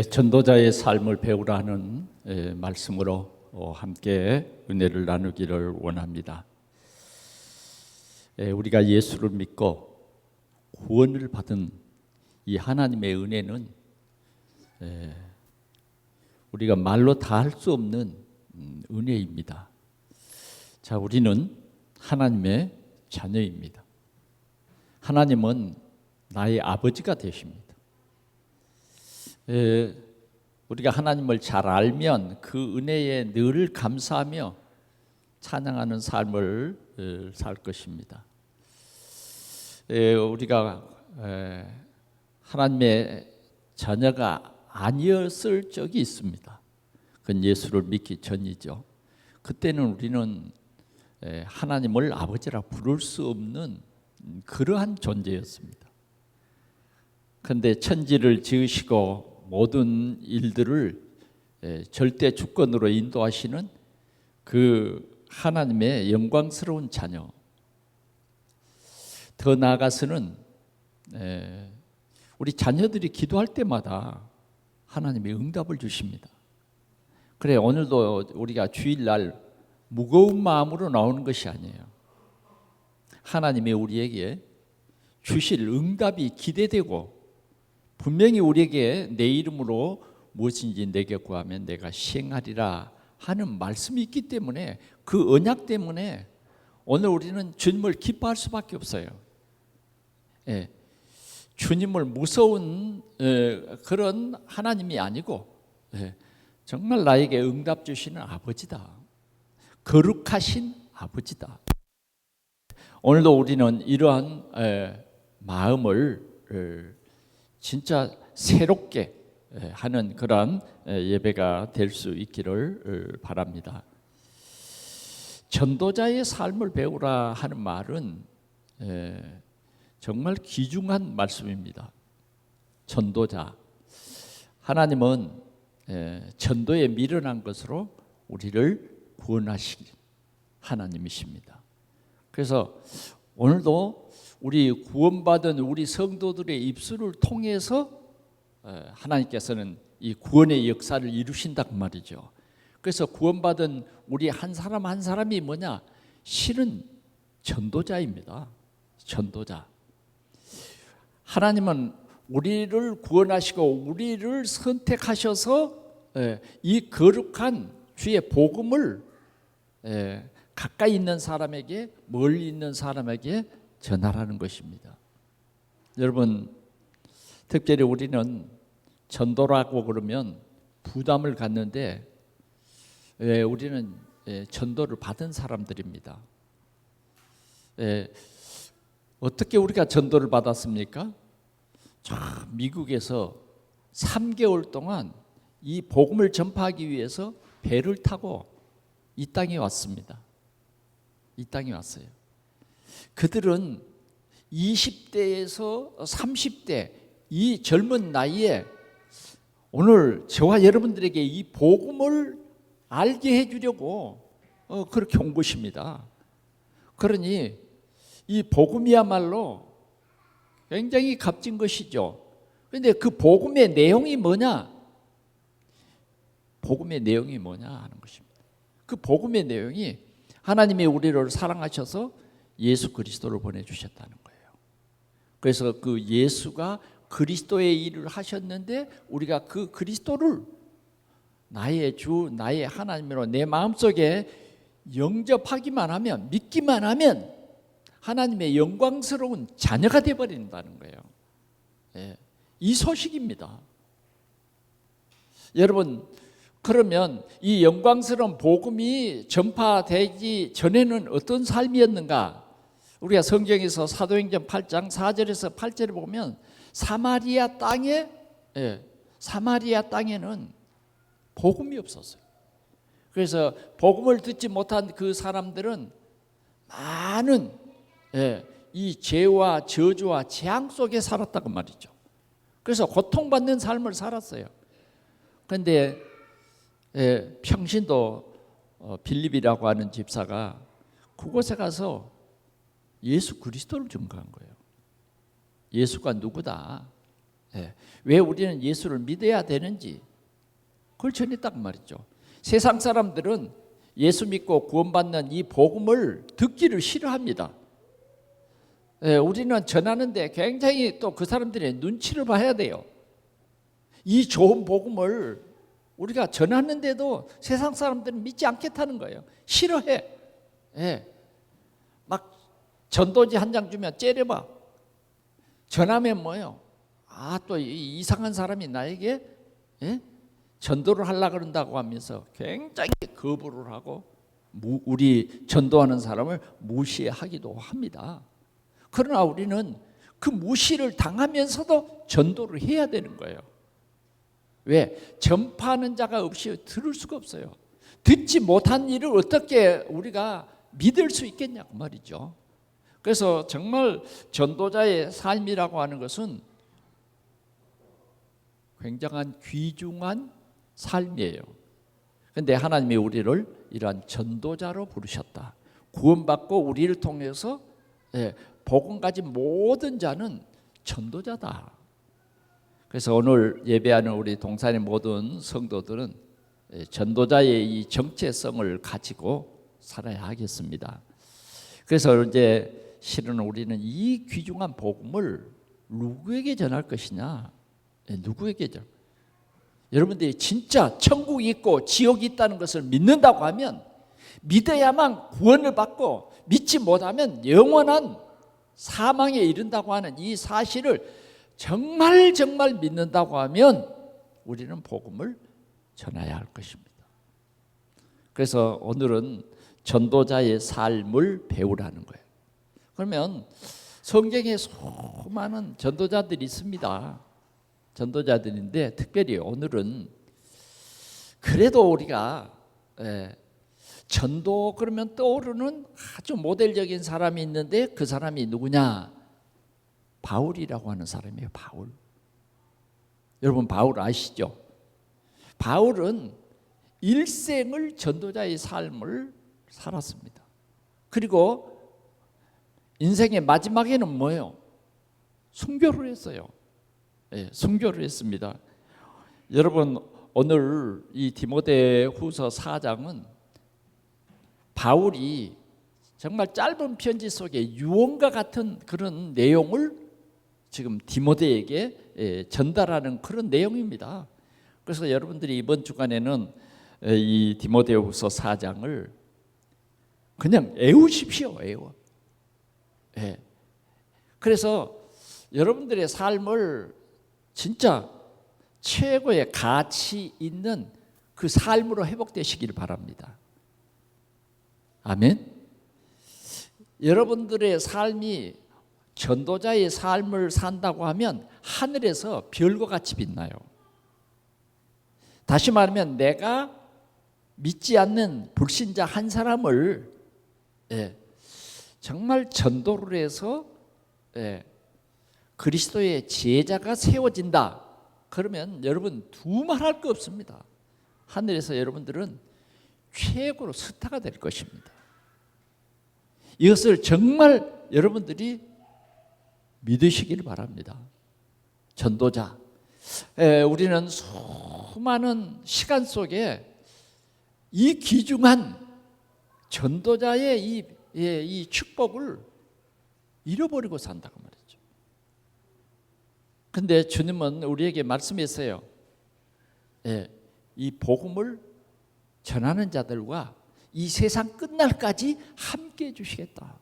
전도자의 삶을 배우라는 말씀으로 함께 은혜를 나누기를 원합니다. 우리가 예수를 믿고 구원을 받은 이 하나님의 은혜는 우리가 말로 다 할 수 없는 은혜입니다. 자, 우리는 하나님의 자녀입니다. 하나님은 나의 아버지가 되십니다. 우리가 하나님을 잘 알면 그 은혜에 늘 감사하며 찬양하는 삶을 살 것입니다. 우리가 하나님의 자녀가 아니었을 적이 있습니다. 그건 예수를 믿기 전이죠. 그때는 우리는 하나님을 아버지라 부를 수 없는 그러한 존재였습니다. 그런데 천지를 지으시고 모든 일들을 절대 주권으로 인도하시는 그 하나님의 영광스러운 자녀, 더 나아가서는 우리 자녀들이 기도할 때마다 하나님이 응답을 주십니다. 그래, 오늘도 우리가 주일날 무거운 마음으로 나오는 것이 아니에요. 하나님이 우리에게 주실 응답이 기대되고 분명히 우리에게 내 이름으로 무엇인지 내게 구하면 내가 시행하리라 하는 말씀이 있기 때문에, 그 언약 때문에 오늘 우리는 주님을 기뻐할 수밖에 없어요. 주님을 무서운 그런 하나님이 아니고 정말 나에게 응답 주시는 아버지다. 거룩하신 아버지다. 오늘도 우리는 이러한 마음을 진짜 새롭게 하는 그런 예배가 될 수 있기를 바랍니다. 전도자의 삶을 배우라 하는 말은 정말 귀중한 말씀입니다. 전도자, 하나님은 전도에 미련한 것으로 우리를 구원하실 하나님이십니다. 그래서 오늘도 우리 구원받은 우리 성도들의 입술을 통해서 하나님께서는 이 구원의 역사를 이루신단 말이죠. 그래서 구원받은 우리 한 사람 한 사람이 뭐냐? 실은 전도자입니다. 전도자. 하나님은 우리를 구원하시고 우리를 선택하셔서 이 거룩한 주의 복음을 가까이 있는 사람에게, 멀리 있는 사람에게 전하라는 것입니다. 여러분, 특별히 우리는 전도라고 그러면 부담을 갖는데 우리는 전도를 받은 사람들입니다. 어떻게 우리가 전도를 받았습니까? 미국에서 3개월 동안 이 복음을 전파하기 위해서 배를 타고 이 땅에 왔습니다. 이 땅에 왔어요. 그들은 20대에서 30대 이 젊은 나이에 오늘 저와 여러분들에게 이 복음을 알게 해주려고 그렇게 온 것입니다. 그러니 이 복음이야말로 굉장히 값진 것이죠. 그런데 그 복음의 내용이 뭐냐? 복음의 내용이 뭐냐 하는 것입니다. 그 복음의 내용이 하나님이 우리를 사랑하셔서 예수 그리스도를 보내주셨다는 거예요. 그래서 그 예수가 그리스도의 일을 하셨는데 우리가 그 그리스도를 나의 주, 나의 하나님으로 내 마음속에 영접하기만 하면, 믿기만 하면 하나님의 영광스러운 자녀가 되어버린다는 거예요. 이 소식입니다. 여러분, 그러면 이 영광스러운 복음이 전파되기 전에는 어떤 삶이었는가? 우리가 성경에서 사도행전 8장 4절에서 8절에 보면 사마리아 땅에는 복음이 없었어요. 그래서 복음을 듣지 못한 그 사람들은 많은 이 죄와 저주와 재앙 속에 살았다고 말이죠. 그래서 고통받는 삶을 살았어요. 그런데 평신도 빌립이라고 하는 집사가 그곳에 가서 예수 그리스도를 증거한 거예요. 예수가 누구다? 예. 왜 우리는 예수를 믿어야 되는지 그걸 전했단 말이죠. 세상 사람들은 예수 믿고 구원받는 이 복음을 듣기를 싫어합니다. 예, 우리는 전하는데 굉장히 또 그 사람들의 눈치를 봐야 돼요. 이 좋은 복음을 우리가 전하는데도 세상 사람들은 믿지 않겠다는 거예요. 싫어해. 예. 막 전도지 한 장 주면 째려봐. 전하면 뭐예요? 또 이상한 사람이 나에게 전도를 하려고 그런다고 하면서 굉장히 거부를 하고 우리 전도하는 사람을 무시하기도 합니다. 그러나 우리는 그 무시를 당하면서도 전도를 해야 되는 거예요. 왜? 전파하는 자가 없이 들을 수가 없어요. 듣지 못한 일을 어떻게 우리가 믿을 수 있겠냐고 말이죠. 그래서 정말 전도자의 삶이라고 하는 것은 굉장한 귀중한 삶이에요. 그런데 하나님이 우리를 이러한 전도자로 부르셨다. 구원받고 우리를 통해서 복음 가진 모든 자는 전도자다. 그래서 오늘 예배하는 우리 동산의 모든 성도들은 전도자의 이 정체성을 가지고 살아야 하겠습니다. 그래서 이제 실은 우리는 이 귀중한 복음을 누구에게 전할 것이냐? 누구에게 전? 여러분들이 진짜 천국이 있고 지옥이 있다는 것을 믿는다고 하면 믿어야만 구원을 받고 믿지 못하면 영원한 사망에 이른다고 하는 이 사실을 정말 믿는다고 하면 우리는 복음을 전해야 할 것입니다. 그래서 오늘은 전도자의 삶을 배우라는 거예요. 그러면 성경에 수많은 전도자들이 있습니다. 전도자들인데 특별히 오늘은 그래도 우리가 전도 그러면 떠오르는 아주 모델적인 사람이 있는데 그 사람이 누구냐? 바울이라고 하는 사람이에요. 바울. 여러분 바울 아시죠? 바울은 일생을 전도자의 삶을 살았습니다. 그리고 인생의 마지막에는 뭐예요? 순교를 했어요. 순교를 했습니다. 여러분 오늘 이 디모데후서 4장은 바울이 정말 짧은 편지 속에 유언과 같은 그런 내용을 지금 디모데에게 전달하는 그런 내용입니다. 그래서 여러분들이 이번 주간에는 이 디모데후서 4장을 그냥 애우십시오. 애워. 그래서 여러분들의 삶을 진짜 최고의 가치 있는 그 삶으로 회복되시기를 바랍니다. 아멘. 여러분들의 삶이 전도자의 삶을 산다고 하면 하늘에서 별과 같이 빛나요. 다시 말하면 내가 믿지 않는 불신자 한 사람을 정말 전도를 해서 그리스도의 제자가 세워진다. 그러면 여러분 두말할 거 없습니다. 하늘에서 여러분들은 최고로 스타가 될 것입니다. 이것을 정말 여러분들이 믿으시기를 바랍니다. 전도자. 우리는 수많은 시간 속에 이 귀중한 전도자의 이 축복을 잃어버리고 산다고 말이죠. 그런데 주님은 우리에게 말씀했어요. 이 복음을 전하는 자들과 이 세상 끝날까지 함께 해주시겠다.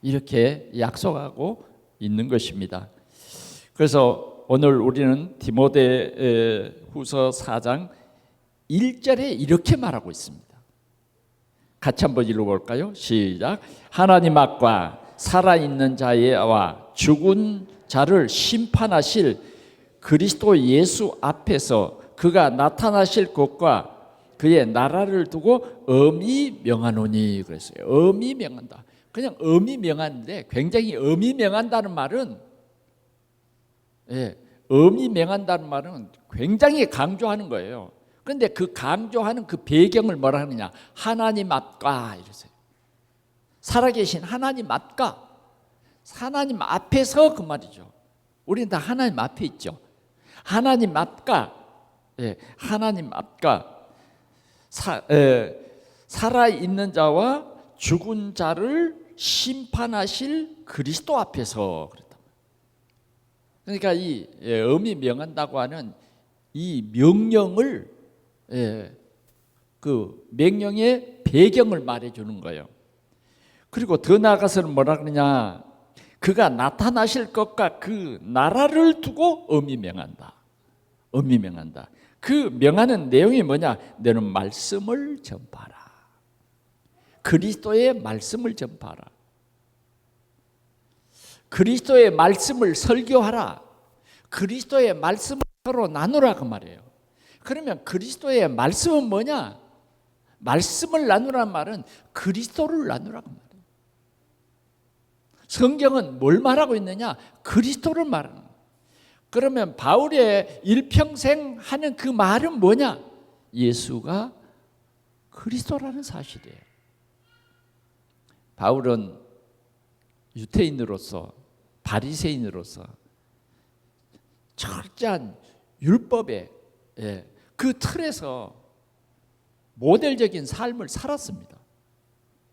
이렇게 약속하고 있는 것입니다. 그래서 오늘 우리는 디모데후서 4장 1절에 이렇게 말하고 있습니다. 같이 한번 읽어볼까요? 시작. 하나님 앞과 살아있는 자와 죽은 자를 심판하실 그리스도 예수 앞에서 그가 나타나실 것과 그의 나라를 두고 엄히 명하노니 그랬어요. 엄히 명한다. 그냥 엄히 명하는데 굉장히 엄히 명한다는 말은 엄히 명한다는 말은 굉장히 강조하는 거예요. 그런데 그 강조하는 그 배경을 뭐라 하느냐? 하나님 앞과 이러세요. 살아계신 하나님 앞과 하나님 앞에서 그 말이죠. 우리는 다 하나님 앞에 있죠. 하나님 앞과 살아있는 자와 죽은 자를 심판하실 그리스도 앞에서 그랬다. 그러니까 이 엄히 명한다고 하는 이 명령을 그 명령의 배경을 말해주는 거예요. 그리고 더 나아가서는 뭐라 그러냐, 그가 나타나실 것과 그 나라를 두고 엄히 명한다. 엄히 명한다. 그 명하는 내용이 뭐냐, 너는 말씀을 전파하라. 그리스도의 말씀을 전파하라. 그리스도의 말씀을 설교하라. 그리스도의 말씀을 서로 나누라 그 말이에요. 그러면 그리스도의 말씀은 뭐냐? 말씀을 나누란 말은 그리스도를 나누라 그 말이에요. 성경은 뭘 말하고 있느냐? 그리스도를 말하는 거예요. 그러면 바울의 일평생 하는 그 말은 뭐냐? 예수가 그리스도라는 사실이에요. 바울은 유태인으로서, 바리새인으로서 철저한 율법의 그 틀에서 모델적인 삶을 살았습니다.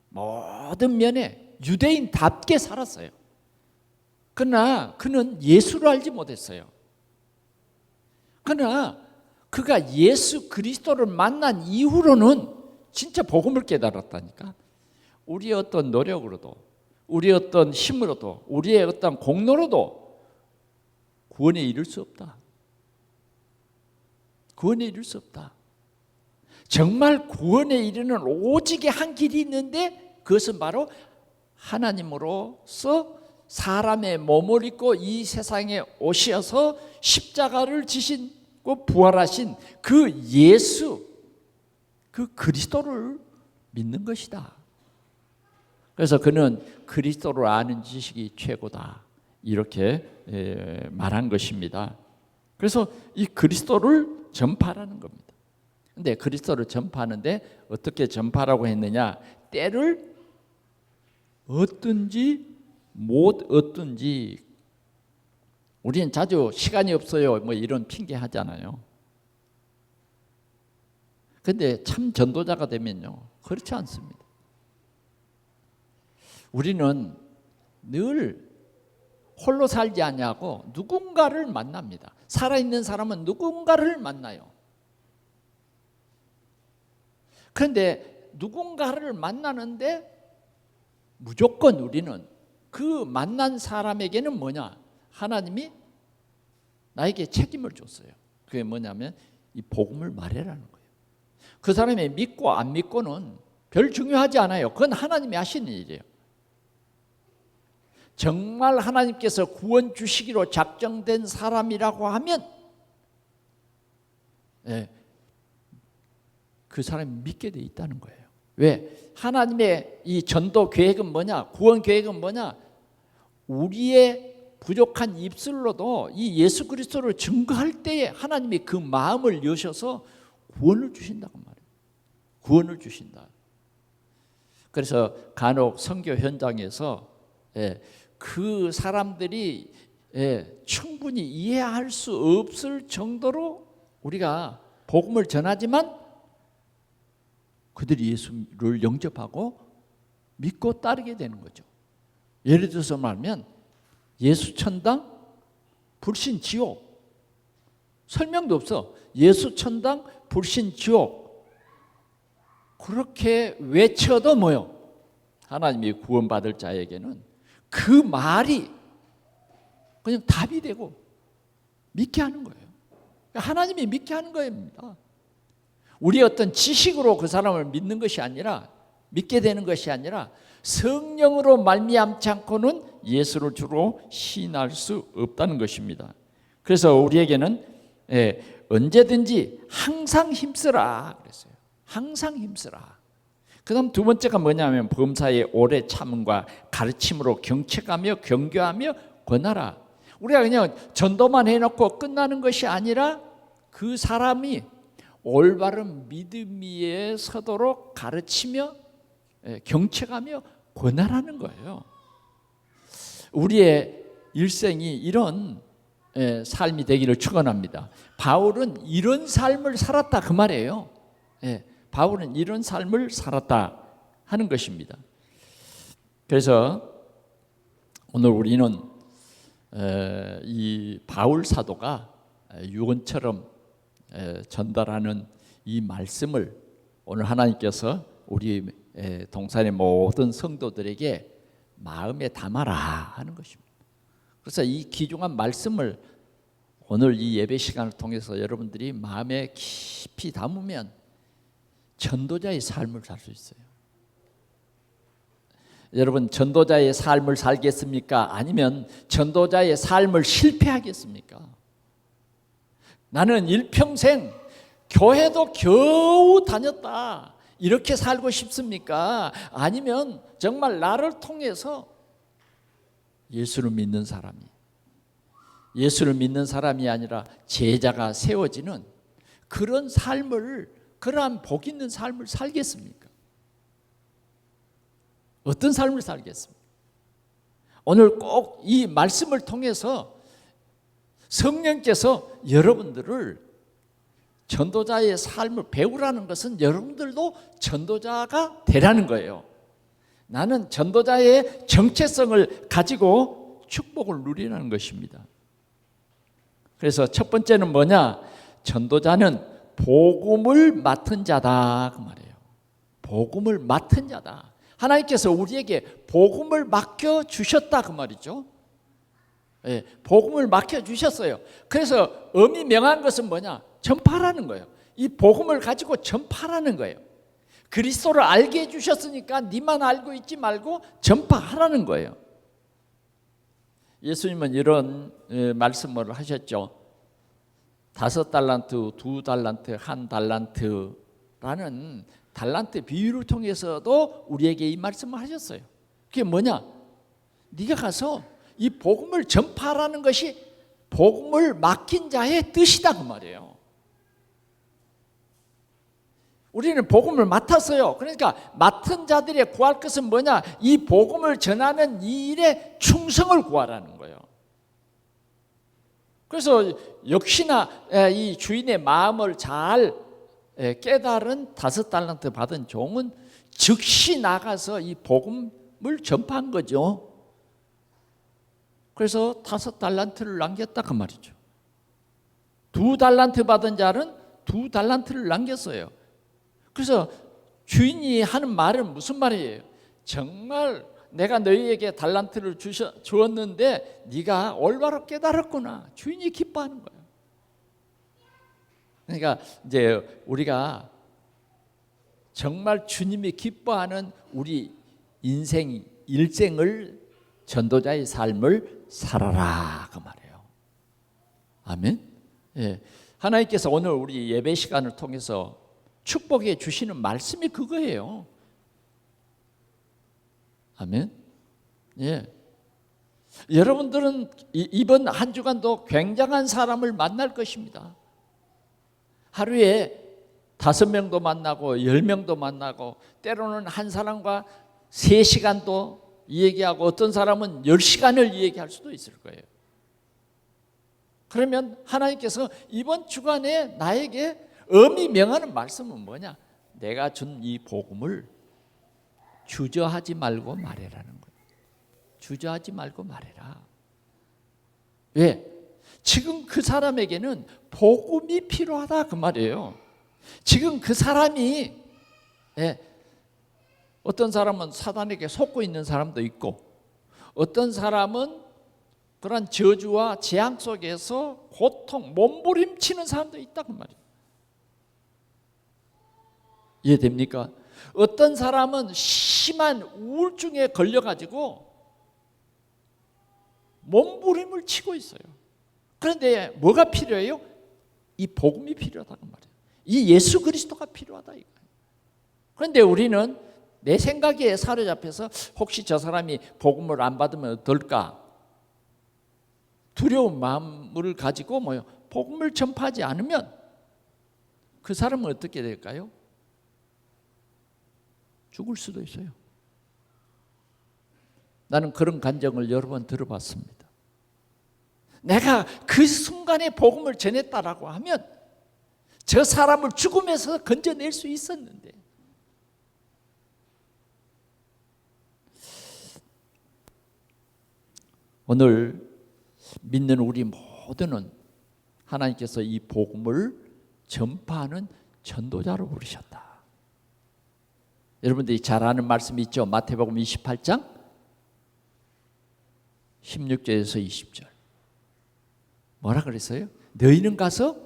모든 면에 유대인답게 살았어요. 그러나 그는 예수를 알지 못했어요. 그러나 그가 예수 그리스도를 만난 이후로는 진짜 복음을 깨달았다니까. 우리의 어떤 노력으로도, 우리의 어떤 힘으로도, 우리의 어떤 공로로도 구원에 이를 수 없다. 구원에 이를 수 없다. 정말 구원에 이르는 오직의 한 길이 있는데, 그것은 바로 하나님으로서 사람의 몸을 입고 이 세상에 오셔서 십자가를 지시고 부활하신 그 예수, 그 그리스도를 믿는 것이다. 그래서 그는 그리스도를 아는 지식이 최고다, 이렇게 말한 것입니다. 그래서 이 그리스도를 전파하라는 겁니다. 근데 그리스도를 전파하는데 어떻게 전파라고 했느냐? 때를 얻든지 못 얻든지. 우리는 자주 시간이 없어요 뭐 이런 핑계 하잖아요. 근데 참 전도자가 되면요, 그렇지 않습니다. 우리는 늘 홀로 살지 않냐고 누군가를 만납니다. 살아있는 사람은 누군가를 만나요. 그런데 누군가를 만나는데 무조건 우리는 그 만난 사람에게는 뭐냐? 하나님이 나에게 책임을 줬어요. 그게 뭐냐면 이 복음을 말해라는 거예요. 그 사람이 믿고 안 믿고는 별 중요하지 않아요. 그건 하나님이 하시는 일이에요. 정말 하나님께서 구원 주시기로 작정된 사람이라고 하면 그 사람이 믿게 돼 있다는 거예요. 왜? 하나님의 이 전도 계획은 뭐냐? 구원 계획은 뭐냐? 우리의 부족한 입술로도 이 예수 그리스도를 증거할 때에 하나님이 그 마음을 여셔서 구원을 주신다고 말해요. 구원을 주신다. 그래서 간혹 선교 현장에서 그 사람들이 충분히 이해할 수 없을 정도로 우리가 복음을 전하지만 그들이 예수를 영접하고 믿고 따르게 되는 거죠. 예를 들어서 말하면 예수 천당, 불신 지옥. 설명도 없어. 예수 천당, 불신 지옥. 그렇게 외쳐도 뭐요? 하나님이 구원받을 자에게는 그 말이 그냥 답이 되고 믿게 하는 거예요. 하나님이 믿게 하는 겁니다. 우리의 어떤 지식으로 그 사람을 믿는 것이 아니라, 믿게 되는 것이 아니라 성령으로 말미암지 않고는 예수를 주로 시인할 수 없다는 것입니다. 그래서 우리에게는 언제든지 항상 힘쓰라 그랬어요. 항상 힘쓰라. 그 다음 두 번째가 뭐냐면 범사의 오래 참음과 가르침으로 경책하며 경교하며 권하라. 우리가 그냥 전도만 해놓고 끝나는 것이 아니라 그 사람이 올바른 믿음 위에 서도록 가르치며 경책하며 권하라는 거예요. 우리의 일생이 이런 삶이 되기를 축원합니다. 바울은 이런 삶을 살았다 그 말이에요. 바울은 이런 삶을 살았다 하는 것입니다. 그래서 오늘 우리는 이 바울 사도가 유언처럼 전달하는 이 말씀을 오늘 하나님께서 우리 동산의 모든 성도들에게 마음에 담아라 하는 것입니다. 그래서 이 귀중한 말씀을 오늘 이 예배 시간을 통해서 여러분들이 마음에 깊이 담으면 전도자의 삶을 살 수 있어요. 여러분, 전도자의 삶을 살겠습니까? 아니면 전도자의 삶을 실패하겠습니까? 나는 일평생 교회도 겨우 다녔다, 이렇게 살고 싶습니까? 아니면 정말 나를 통해서 예수를 믿는 사람이 아니라 제자가 세워지는 그런 삶을, 그러한 복 있는 삶을 살겠습니까? 어떤 삶을 살겠습니까? 오늘 꼭 이 말씀을 통해서 성령께서 여러분들을 전도자의 삶을 배우라는 것은 여러분들도 전도자가 되라는 거예요. 나는 전도자의 정체성을 가지고 축복을 누리라는 것입니다. 그래서 첫 번째는 뭐냐? 전도자는 복음을 맡은 자다 그 말이에요. 복음을 맡은 자다. 하나님께서 우리에게 복음을 맡겨 주셨다 그 말이죠. 복음을 맡겨 주셨어요. 그래서 엄히 명한 것은 뭐냐? 전파라는 거예요. 이 복음을 가지고 전파라는 거예요. 그리스도를 알게 해주셨으니까 니만 알고 있지 말고 전파하라는 거예요. 예수님은 이런 말씀을 하셨죠. 5달란트, 2달란트, 1달란트라는 달란트 비유를 통해서도 우리에게 이 말씀을 하셨어요. 그게 뭐냐? 네가 가서 이 복음을 전파하라는 것이 복음을 맡긴 자의 뜻이다 그 말이에요. 우리는 복음을 맡았어요. 그러니까 맡은 자들의 구할 것은 뭐냐? 이 복음을 전하는 이 일에 충성을 구하라는 거예요. 그래서 역시나 이 주인의 마음을 잘 깨달은 5달란트 받은 종은 즉시 나가서 이 복음을 전파한 거죠. 그래서 5달란트를 남겼다 그 말이죠. 2달란트 받은 자는 2달란트를 남겼어요. 그래서 주인이 하는 말은 무슨 말이에요? 정말 내가 너희에게 달란트를 주었는데 네가 올바로 깨달았구나. 주인이 기뻐하는 거예요. 그러니까 이제 우리가 정말 주님이 기뻐하는 우리 인생 일생을, 전도자의 삶을 살아라 그 말이에요. 아멘. 하나님께서 오늘 우리 예배 시간을 통해서 축복해 주시는 말씀이 그거예요. 아멘. 여러분들은 이번 한 주간도 굉장한 사람을 만날 것입니다. 하루에 5명도 만나고 10명도 만나고 때로는 한 사람과 3시간도 얘기하고 어떤 사람은 10시간을 얘기할 수도 있을 거예요. 그러면 하나님께서 이번 주간에 나에게 엄히 명하는 말씀은 뭐냐? 내가 준 이 복음을 주저하지 말고 말해라는 거예요. 주저하지 말고 말해라. 왜? 지금 그 사람에게는 복음이 필요하다 그 말이에요. 지금 그 사람이 어떤 사람은 사단에게 속고 있는 사람도 있고, 어떤 사람은 그런 저주와 재앙 속에서 고통, 몸부림치는 사람도 있다 그 말이에요. 이해됩니까? 어떤 사람은 심한 우울증에 걸려가지고 몸부림을 치고 있어요. 그런데 뭐가 필요해요? 이 복음이 필요하다는 말이에요. 이 예수 그리스도가 필요하다 이거예요. 그런데 우리는 내 생각에 사로잡혀서 혹시 저 사람이 복음을 안 받으면 어떨까? 두려운 마음을 가지고 복음을 전파하지 않으면 그 사람은 어떻게 될까요? 죽을 수도 있어요. 나는 그런 간증을 여러 번 들어봤습니다. 내가 그 순간에 복음을 전했다라고 하면 저 사람을 죽음에서 건져낼 수 있었는데, 오늘 믿는 우리 모두는 하나님께서 이 복음을 전파하는 전도자로 부르셨다. 여러분들이 잘 아는 말씀이 있죠. 마태복음 28장 16절에서 20절. 뭐라 그랬어요? 너희는 가서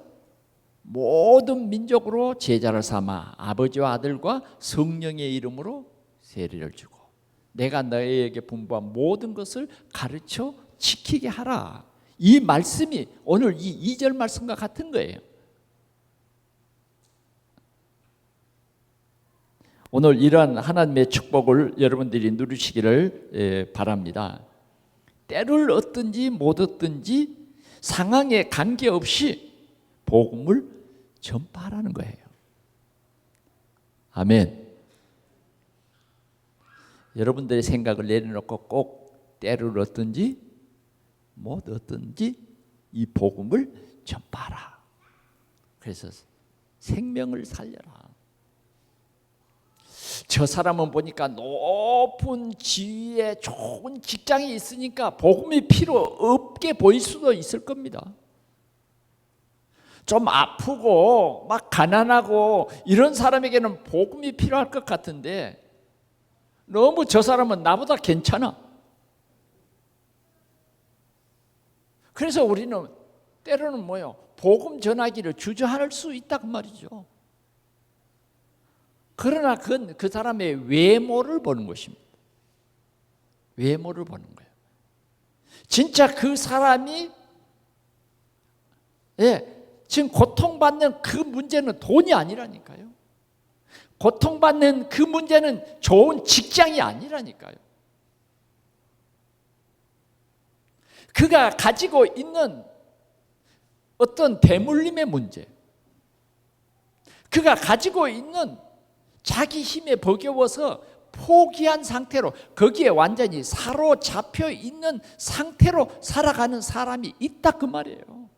모든 민족으로 제자를 삼아 아버지와 아들과 성령의 이름으로 세례를 주고 내가 너희에게 분부한 모든 것을 가르쳐 지키게 하라. 이 말씀이 오늘 이 2절 말씀과 같은 거예요. 오늘 이러한 하나님의 축복을 여러분들이 누리시기를 바랍니다. 때를 얻든지 못 얻든지 상황에 관계없이 복음을 전파하라는 거예요. 아멘. 여러분들의 생각을 내려놓고 꼭 때를 얻든지 못 얻든지 이 복음을 전파하라. 그래서 생명을 살려라. 저 사람은 보니까 높은 지위에 좋은 직장이 있으니까 복음이 필요 없게 보일 수도 있을 겁니다. 좀 아프고 막 가난하고 이런 사람에게는 복음이 필요할 것 같은데 너무 저 사람은 나보다 괜찮아. 그래서 우리는 때로는 뭐요? 복음 전하기를 주저할 수 있다고 말이죠. 그러나 그건 그 사람의 외모를 보는 것입니다. 외모를 보는 거예요. 진짜 그 사람이 지금 고통받는 그 문제는 돈이 아니라니까요. 고통받는 그 문제는 좋은 직장이 아니라니까요. 그가 가지고 있는 어떤 대물림의 문제, 그가 가지고 있는 자기 힘에 버겨워서 포기한 상태로 거기에 완전히 사로잡혀 있는 상태로 살아가는 사람이 있다 그 말이에요.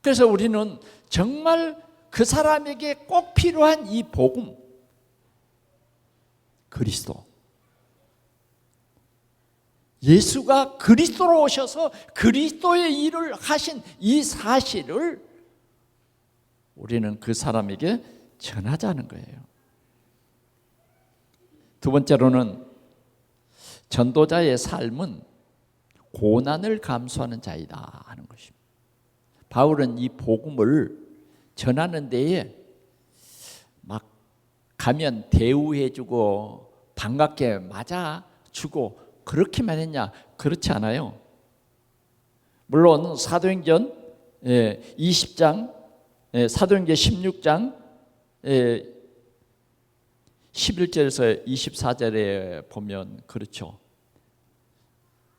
그래서 우리는 정말 그 사람에게 꼭 필요한 이 복음, 그리스도, 예수가 그리스도로 오셔서 그리스도의 일을 하신 이 사실을 우리는 그 사람에게 전하자는 거예요. 두 번째로는 전도자의 삶은 고난을 감수하는 자이다 하는 것입니다. 바울은 이 복음을 전하는 데에 막 가면 대우해주고 반갑게 맞아주고 그렇게만 했냐? 그렇지 않아요. 물론 사도행전 20장, 사도행전 16장 11절에서 24절에 보면 그렇죠.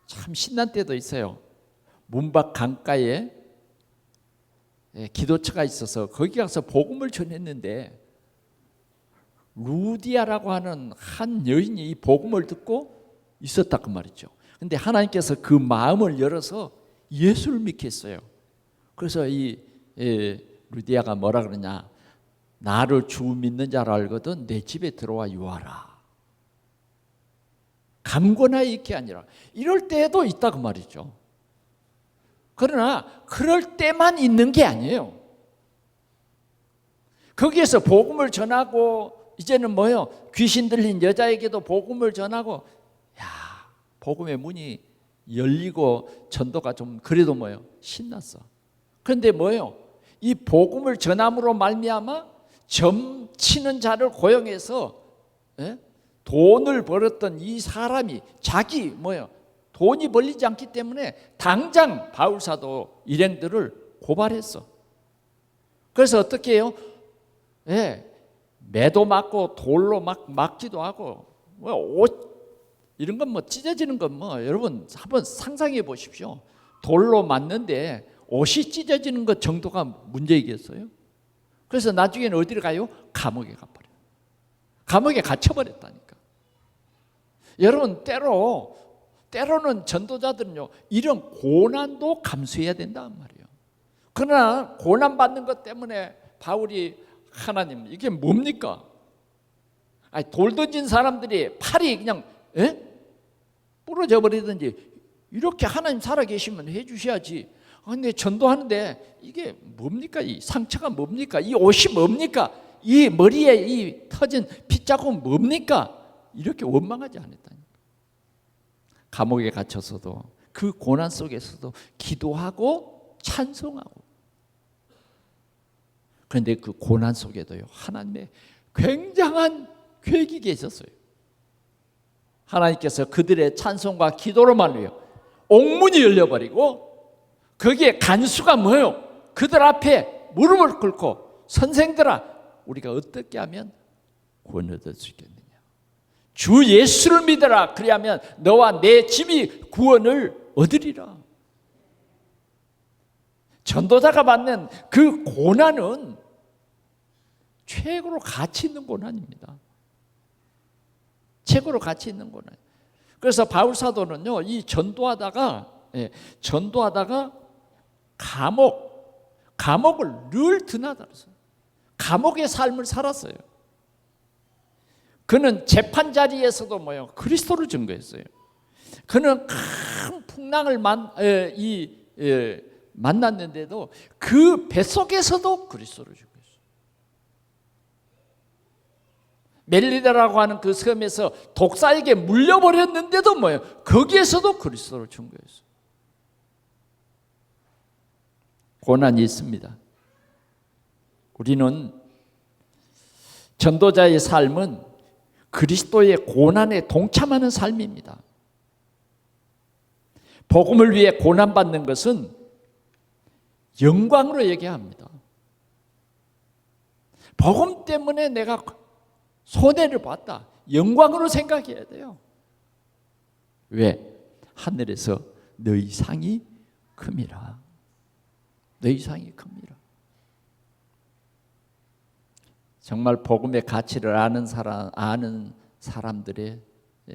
참 신난 때도 있어요. 문밖 강가에 기도처가 있어서 거기 가서 복음을 전했는데 루디아라고 하는 한 여인이 이 복음을 듣고 있었다 그 말이죠. 근데 하나님께서 그 마음을 열어서 예수를 믿게 했어요. 그래서 이 루디아가 뭐라 그러냐? 나를 주 믿는 자로 알거든 내 집에 들어와 유하라. 감고나 이게 아니라 이럴 때도 있다 그 말이죠. 그러나 그럴 때만 있는 게 아니에요. 거기에서 복음을 전하고 이제는 뭐요? 귀신 들린 여자에게도 복음을 전하고 복음의 문이 열리고 전도가 좀 그래도 뭐요? 신났어. 그런데 뭐요? 이 복음을 전함으로 말미암아 점치는 자를 고용해서 돈을 벌었던 이 사람이 자기 뭐요? 돈이 벌리지 않기 때문에 당장 바울사도 일행들을 고발했어. 그래서 어떻게 해요? 매도 맞고 돌로 막 막기도 하고 옷 이런 건 뭐 찢어지는 건 뭐 여러분 한번 상상해 보십시오. 돌로 맞는데 옷이 찢어지는 것 정도가 문제이겠어요? 그래서 나중에는 어디로 가요? 감옥에 가버려요. 감옥에 갇혀버렸다니까. 여러분 때로 때로는 전도자들은요, 이런 고난도 감수해야 된단 말이에요. 그러나 고난 받는 것 때문에 바울이 하나님 이게 뭡니까? 아니, 돌 던진 사람들이 팔이 그냥 부러져 버리든지 이렇게 하나님 살아계시면 해주셔야지. 근데 전도하는데 이게 뭡니까? 이 상처가 뭡니까? 이 옷이 뭡니까? 이 머리에 이 터진 핏자국은 뭡니까? 이렇게 원망하지 않았다니까. 감옥에 갇혀서도 그 고난 속에서도 기도하고 찬송하고. 그런데 그 고난 속에도요, 하나님의 굉장한 계획이 계셨어요. 하나님께서 그들의 찬송과 기도로만요, 옥문이 열려버리고, 거기에 간수가 뭐예요? 그들 앞에 무릎을 꿇고, 선생들아, 우리가 어떻게 하면 구원 얻을 수 있겠느냐? 주 예수를 믿어라. 그리하면 너와 내 집이 구원을 얻으리라. 전도자가 받는 그 고난은 최고로 가치 있는 고난입니다. 최고로 가치 있는 고난. 그래서 바울 사도는요, 이 전도하다가 감옥을 늘 드나들었어요. 감옥의 삶을 살았어요. 그는 재판 자리에서도 뭐요? 그리스도를 증거했어요. 그는 큰 풍랑을 만났는데도 그 뱃속에서도 그리스도를 증거했어요. 멜리다라고 하는 그 섬에서 독사에게 물려버렸는데도 뭐예요? 거기에서도 그리스도를 증거했어요. 고난이 있습니다. 우리는 전도자의 삶은 그리스도의 고난에 동참하는 삶입니다. 복음을 위해 고난받는 것은 영광으로 얘기합니다. 복음 때문에 내가 손해를 봤다, 영광으로 생각해야 돼요. 왜? 하늘에서 너희 상이 큽니다. 너희 상이 큽니다. 정말 복음의 가치를 아는 사람들의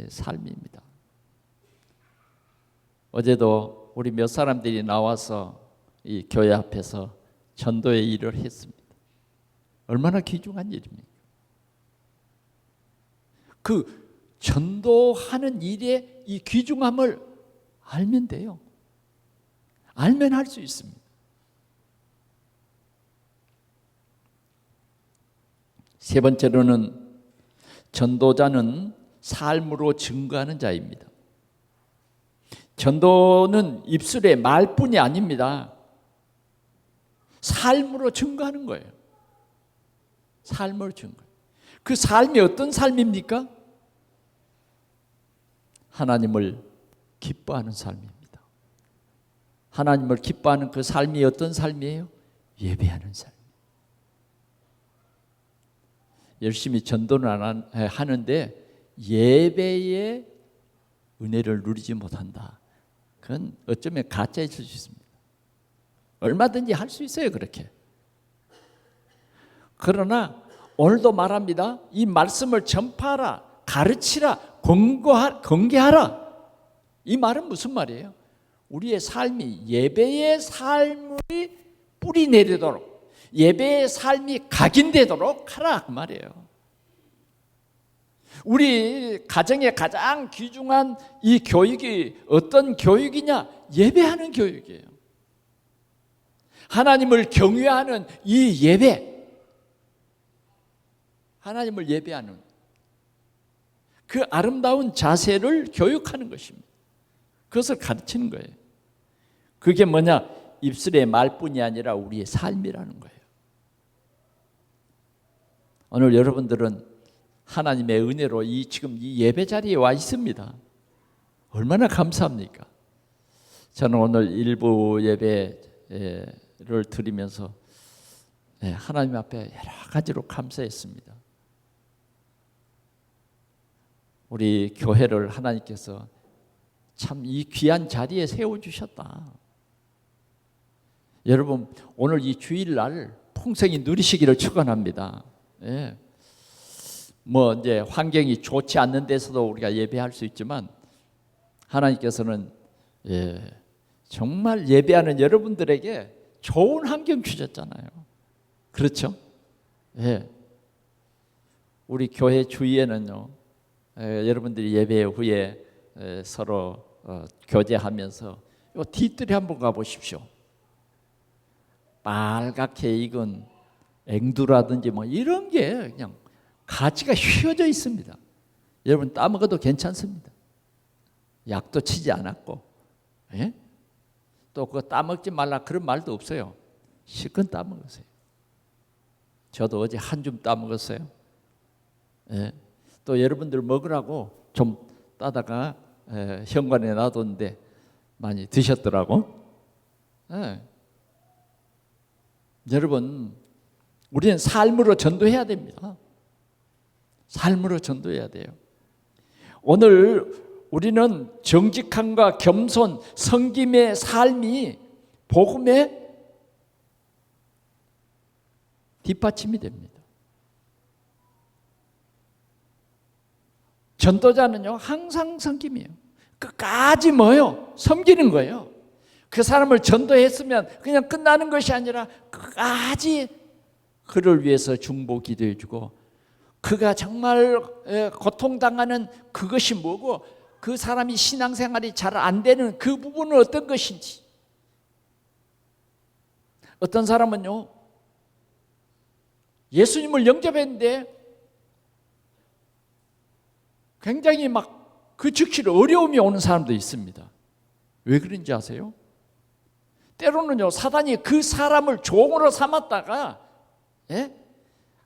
삶입니다. 어제도 우리 몇 사람들이 나와서 이 교회 앞에서 전도의 일을 했습니다. 얼마나 귀중한 일입니까? 그 전도하는 일의 이 귀중함을 알면 돼요. 알면 할 수 있습니다. 세 번째로는 전도자는 삶으로 증거하는 자입니다. 전도는 입술의 말뿐이 아닙니다. 삶으로 증거하는 거예요. 삶으로 증거. 그 삶이 어떤 삶입니까? 하나님을 기뻐하는 삶입니다. 하나님을 기뻐하는 그 삶이 어떤 삶이에요? 예배하는 삶. 열심히 전도는 하는데 예배의 은혜를 누리지 못한다. 그건 어쩌면 가짜일 수 있습니다. 얼마든지 할 수 있어요, 그렇게. 그러나 오늘도 말합니다. 이 말씀을 전파하라, 가르치라, 권계하라. 이 말은 무슨 말이에요? 우리의 삶이 예배의 삶이 뿌리 내리도록, 예배의 삶이 각인되도록 하라 그 말이에요. 우리 가정의 가장 귀중한 이 교육이 어떤 교육이냐? 예배하는 교육이에요. 하나님을 경외하는 이 예배, 하나님을 예배하는 그 아름다운 자세를 교육하는 것입니다. 그것을 가르치는 거예요. 그게 뭐냐? 입술의 말뿐이 아니라 우리의 삶이라는 거예요. 오늘 여러분들은 하나님의 은혜로 지금 이 예배 자리에 와 있습니다. 얼마나 감사합니까? 저는 오늘 일부 예배를 드리면서 하나님 앞에 여러 가지로 감사했습니다. 우리 교회를 하나님께서 참 이 귀한 자리에 세워주셨다. 여러분, 오늘 이 주일날 풍성히 누리시기를 축원합니다. 예. 뭐 이제 환경이 좋지 않는 데서도 우리가 예배할 수 있지만 하나님께서는 정말 예배하는 여러분들에게 좋은 환경 주셨잖아요. 그렇죠? 우리 교회 주위에는요, 여러분들이 예배 후에 서로 교제하면서 요 뒤뜰에 한번 가보십시오. 빨갛게 익은 앵두라든지 뭐 이런 게 그냥 가지가 휘어져 있습니다. 여러분 따먹어도 괜찮습니다. 약도 치지 않았고, 또 그거 따먹지 말라 그런 말도 없어요. 실컷 따먹으세요. 저도 어제 한 줌 따먹었어요. 또 여러분들 먹으라고 좀 따다가 현관에 놔뒀는데 많이 드셨더라고. 여러분, 우리는 삶으로 전도해야 됩니다. 삶으로 전도해야 돼요. 오늘 우리는 정직함과 겸손, 섬김의 삶이 복음의 뒷받침이 됩니다. 전도자는요, 항상 섬김이에요. 끝까지 뭐요? 섬기는 거예요. 그 사람을 전도했으면 그냥 끝나는 것이 아니라 끝까지 그를 위해서 중보 기도해 주고, 그가 정말 고통당하는 그것이 뭐고, 그 사람이 신앙생활이 잘 안 되는 그 부분은 어떤 것인지. 어떤 사람은요, 예수님을 영접했는데 굉장히 막 그 즉시 어려움이 오는 사람도 있습니다. 왜 그런지 아세요? 때로는요, 사단이 그 사람을 종으로 삼았다가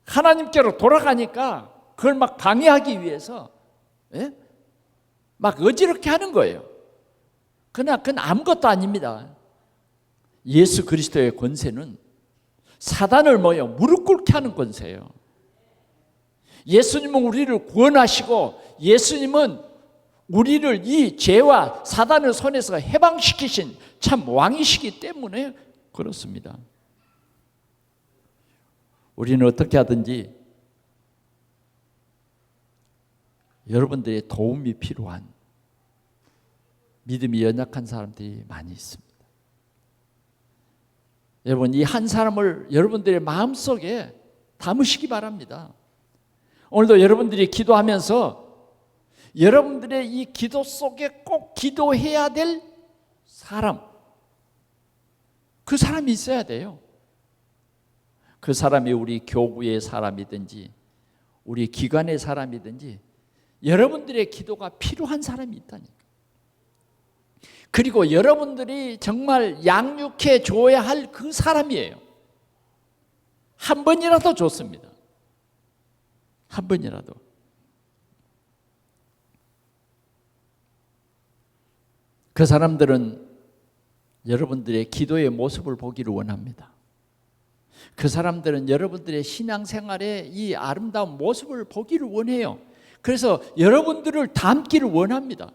하나님께로 돌아가니까 그걸 막 방해하기 위해서 막 어지럽게 하는 거예요. 그러나 그건 아무것도 아닙니다. 예수 그리스도의 권세는 사단을 무릎 꿇게 하는 권세예요. 예수님은 우리를 구원하시고, 예수님은 우리를 이 죄와 사단의 손에서 해방시키신 참 왕이시기 때문에 그렇습니다. 우리는 어떻게 하든지 여러분들의 도움이 필요한 믿음이 연약한 사람들이 많이 있습니다. 여러분, 이 한 사람을 여러분들의 마음속에 담으시기 바랍니다. 오늘도 여러분들이 기도하면서 여러분들의 이 기도 속에 꼭 기도해야 될 사람, 그 사람이 있어야 돼요. 그 사람이 우리 교구의 사람이든지 우리 기관의 사람이든지 여러분들의 기도가 필요한 사람이 있다니까. 그리고 여러분들이 정말 양육해 줘야 할 그 사람이에요. 한 번이라도 좋습니다. 한 번이라도. 그 사람들은 여러분들의 기도의 모습을 보기를 원합니다. 그 사람들은 여러분들의 신앙생활의 이 아름다운 모습을 보기를 원해요. 그래서 여러분들을 닮기를 원합니다.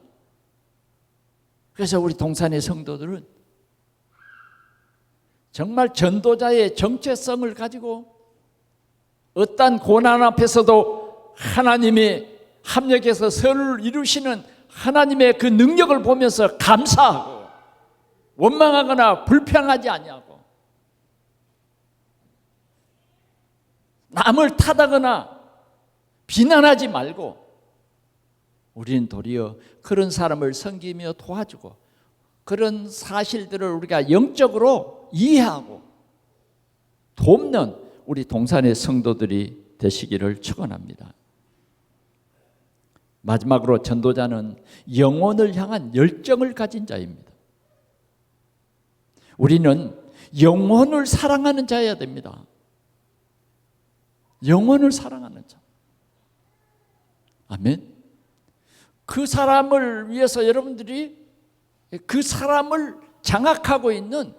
그래서 우리 동산의 성도들은 정말 전도자의 정체성을 가지고 어떤 고난 앞에서도 하나님이 합력해서 선을 이루시는 하나님의 그 능력을 보면서 감사하고 원망하거나 불평하지 아니하고 남을 탓하거나 비난하지 말고 우리는 도리어 그런 사람을 섬기며 도와주고 그런 사실들을 우리가 영적으로 이해하고 돕는 우리 동산의 성도들이 되시기를 축원합니다. 마지막으로 전도자는 영혼을 향한 열정을 가진 자입니다. 우리는 영혼을 사랑하는 자여야 됩니다. 영혼을 사랑하는 자. 아멘. 그 사람을 위해서 여러분들이 그 사람을 장악하고 있는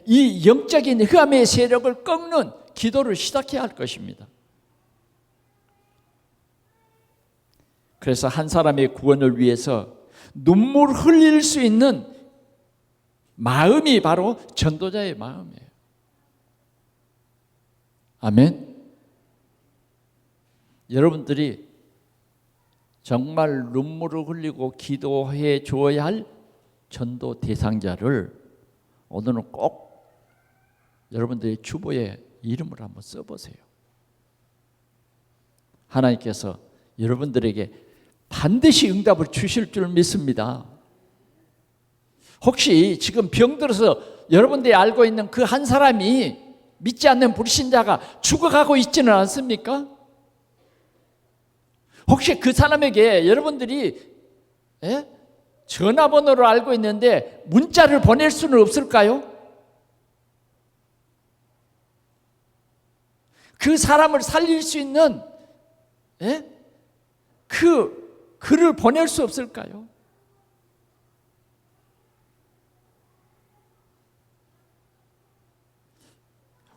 이 영적인 흑암의 세력을 꺾는 기도를 시작해야 할 것입니다. 그래서 한 사람의 구원을 위해서 눈물 흘릴 수 있는 마음이 바로 전도자의 마음이에요. 아멘. 여러분들이 정말 눈물을 흘리고 기도해 주어야 할 전도 대상자를 오늘은 꼭 여러분들의 주보에 이름을 한번 써보세요. 하나님께서 여러분들에게 반드시 응답을 주실 줄 믿습니다. 혹시 지금 병들어서 여러분들이 알고 있는 그 한 사람이 믿지 않는 불신자가 죽어가고 있지는 않습니까? 혹시 그 사람에게 여러분들이 전화번호를 알고 있는데 문자를 보낼 수는 없을까요? 그 사람을 살릴 수 있는 그 글을 보낼 수 없을까요?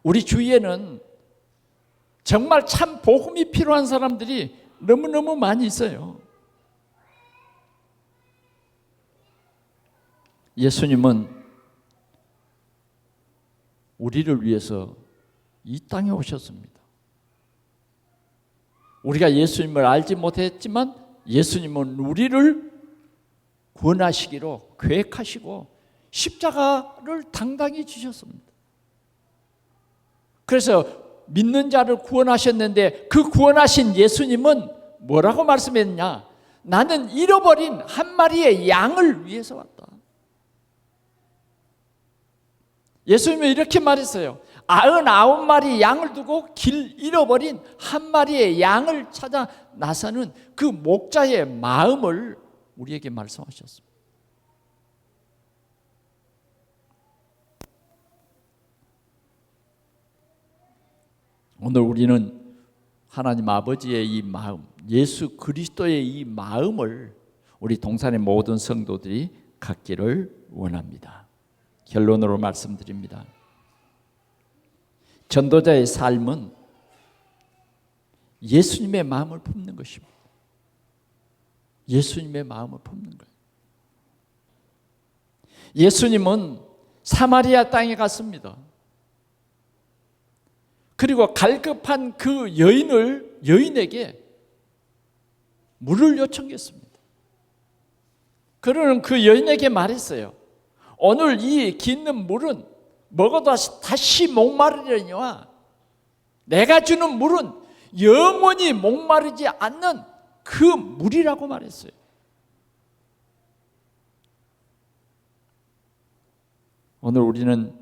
우리 주위에는 정말 참 복음이 필요한 사람들이 너무너무 많이 있어요. 예수님은 우리를 위해서 이 땅에 오셨습니다. 우리가 예수님을 알지 못했지만 예수님은 우리를 구원하시기로 계획하시고 십자가를 당당히 지셨습니다. 그래서 믿는 자를 구원하셨는데 그 구원하신 예수님은 뭐라고 말씀했냐? 나는 잃어버린 한 마리의 양을 위해서 왔다. 예수님은 이렇게 말했어요. 99마리 양을 두고 길 잃어버린 한 마리의 양을 찾아 나서는 그 목자의 마음을 우리에게 말씀하셨습니다. 오늘 우리는 하나님 아버지의 이 마음, 예수 그리스도의 이 마음을 우리 동산의 모든 성도들이 갖기를 원합니다. 결론으로 말씀드립니다. 전도자의 삶은 예수님의 마음을 품는 것입니다. 예수님의 마음을 품는 거예요. 예수님은 사마리아 땅에 갔습니다. 그리고 갈급한 그 여인에게 물을 요청했습니다. 그러는 그 여인에게 말했어요. 오늘 이 깃는 물은 먹어도 다시 목마르려니와 내가 주는 물은 영원히 목마르지 않는 그 물이라고 말했어요. 오늘 우리는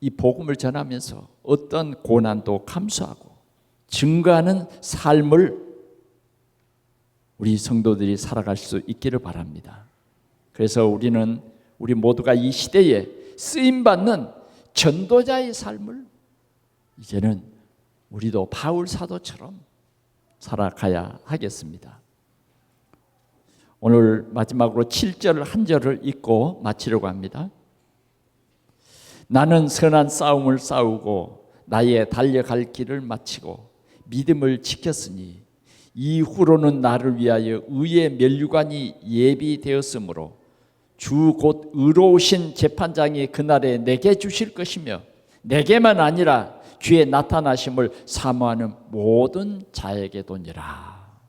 이 복음을 전하면서 어떤 고난도 감수하고 증거하는 삶을 우리 성도들이 살아갈 수 있기를 바랍니다. 그래서 우리 모두가 이 시대에 쓰임받는 전도자의 삶을 이제는 우리도 바울 사도처럼 살아가야 하겠습니다. 오늘 마지막으로 7절 한 절을 읽고 마치려고 합니다. 나는 선한 싸움을 싸우고 나의 달려갈 길을 마치고 믿음을 지켰으니 이후로는 나를 위하여 의의 면류관이 예비되었으므로 주 곧 의로우신 재판장이 그날에 내게 주실 것이며 내게만 아니라 주의 나타나심을 사모하는 모든 자에게도니라.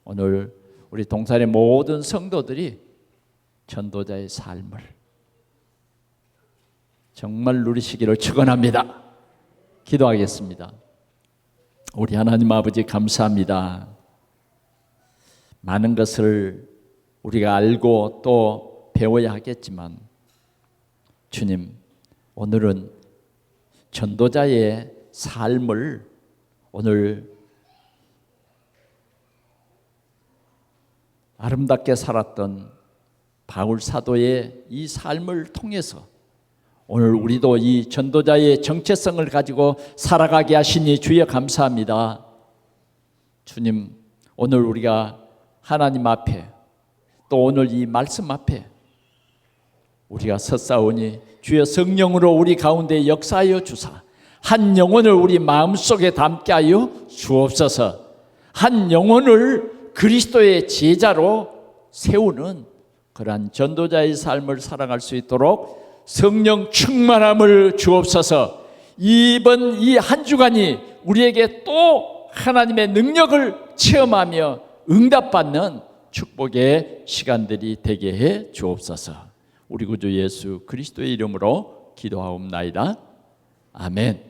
오늘 우리 동산의 모든 성도들이 전도자의 삶을 정말 누리시기를 축원합니다. 기도하겠습니다. 우리 하나님 아버지 감사합니다. 많은 것을 우리가 알고 또 배워야 하겠지만 주님, 오늘은 전도자의 삶을 오늘 아름답게 살았던 바울 사도의 이 삶을 통해서 오늘 우리도 이 전도자의 정체성을 가지고 살아가게 하시니 주여 감사합니다. 주님, 오늘 우리가 하나님 앞에 또 오늘 이 말씀 앞에 우리가 섰사오니 주여 성령으로 우리 가운데 역사하여 주사 한 영혼을 우리 마음속에 담게 하여 주옵소서. 한 영혼을 그리스도의 제자로 세우는 그러한 전도자의 삶을 살아갈 수 있도록 성령 충만함을 주옵소서. 이번 이 한 주간이 우리에게 또 하나님의 능력을 체험하며 응답받는 축복의 시간들이 되게 해 주옵소서. 우리 구주 예수 그리스도의 이름으로 기도하옵나이다. 아멘.